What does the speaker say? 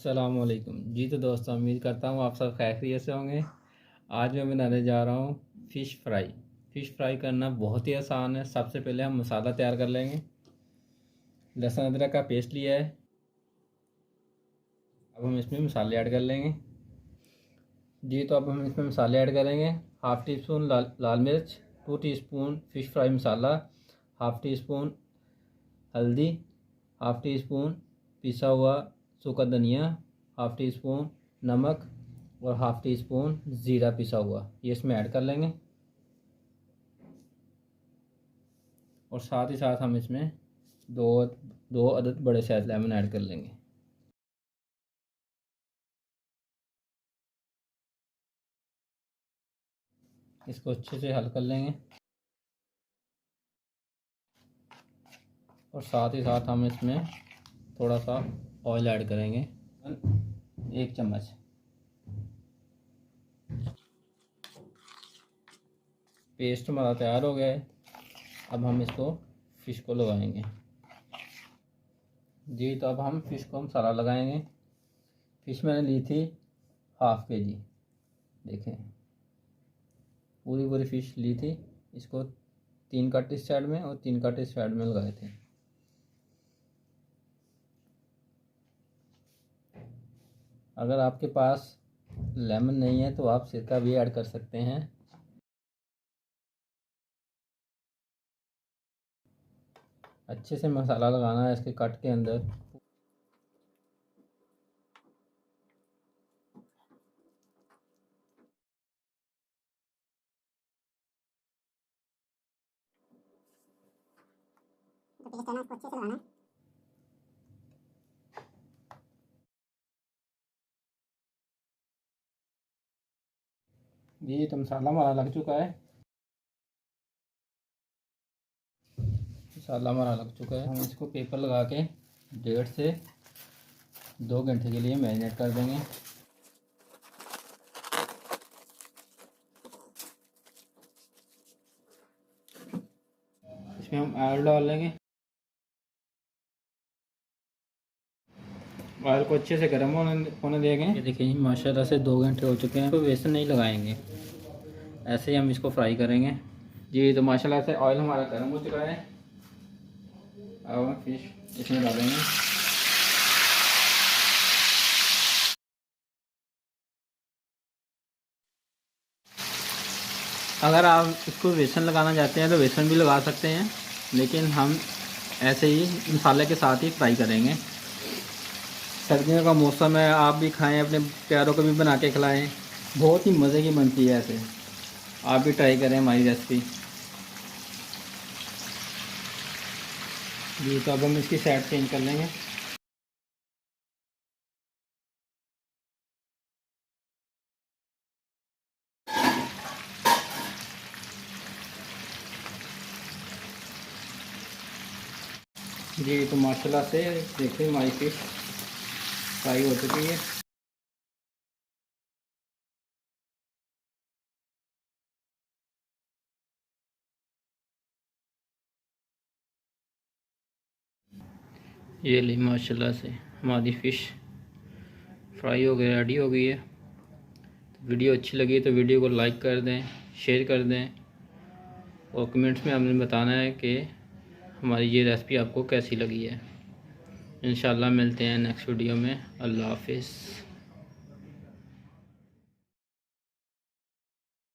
अस्सलामुअलैकुम जी। तो दोस्तों, उम्मीद करता हूँ आप सब खैरियत से होंगे। आज मैं बनाने जा रहा हूँ फ़िश फ्राई। फ़िश फ्राई करना बहुत ही आसान है। सबसे पहले हम मसाला तैयार कर लेंगे। लहसुन अदरक का पेस्ट लिया है। अब हम इसमें मसाले ऐड कर लेंगे जी। तो अब हम इसमें मसाले ऐड करेंगे। हाफ़ टी स्पून लाल मिर्च, 2 टीस्पून फ़िश फ्राई मसाला, हाफ़ टी स्पून हल्दी, हाफ़ टी स्पून पिसा हुआ सूखा धनिया, हाफ़ टी स्पून नमक और हाफ़ टी स्पून ज़ीरा पिसा हुआ, ये इसमें ऐड कर लेंगे। और साथ ही साथ हम इसमें दो अदद बड़े साइज लेमन ऐड कर लेंगे। इसको अच्छे से हल कर लेंगे। और साथ ही साथ हम इसमें थोड़ा सा ऑयल ऐड करेंगे, 1 चम्मच। पेस्ट हमारा तैयार हो गया है। अब हम इसको फ़िश को लगाएंगे जी। तो अब हम फ़िश को मसाला लगाएंगे। फ़िश मैंने ली थी ½ kg, देखें पूरी फ़िश ली थी। इसको 3 कट इस साइड में और 3 कट इस साइड में लगाए थे। अगर आपके पास लेमन नहीं है तो आप सिरका भी ऐड कर सकते हैं। अच्छे से मसाला लगाना है इसके कट के अंदर। जी तो मसाला हमारा लग चुका है। मसाला हमारा लग चुका है। हम इसको पेपर लगा के 1.5 से 2 घंटे के लिए मैरिनेट कर देंगे। इसमें हम ऑयल डाल लेंगे। ऑयल को अच्छे से गर्म होने देंगे। ये देखिए माशाल्लाह से 2 घंटे हो चुके हैं। तो बेसन नहीं लगाएंगे, ऐसे ही हम इसको फ्राई करेंगे जी। तो माशाल्लाह से ऑयल हमारा गर्म हो चुका है। अब हम फिश इसमें डालेंगे। अगर आप इसको बेसन लगाना चाहते हैं तो बेसन भी लगा सकते हैं, लेकिन हम ऐसे ही मसाले के साथ ही फ्राई करेंगे। सर्दियों का मौसम है, आप भी खाएं, अपने प्यारों को भी बना के खिलाएं। बहुत ही मज़े की बनती है ऐसे। आप भी ट्राई करें हमारी रेसिपी जी। तो अब हम इसकी साइड चेंज कर लेंगे। जी तो माशाल्लाह से देखिए हमारी फिश फ्राई हो चुकी है। ये ली माशाल्लाह से हमारी फ़िश फ्राई हो गई, रेडी हो गई है। तो वीडियो अच्छी लगी तो वीडियो को लाइक कर दें, शेयर कर दें और कमेंट्स में हमें बताना है कि हमारी ये रेसिपी आपको कैसी लगी है। इंशाल्लाह मिलते हैं नेक्स्ट वीडियो में। अल्लाह हाफिज़।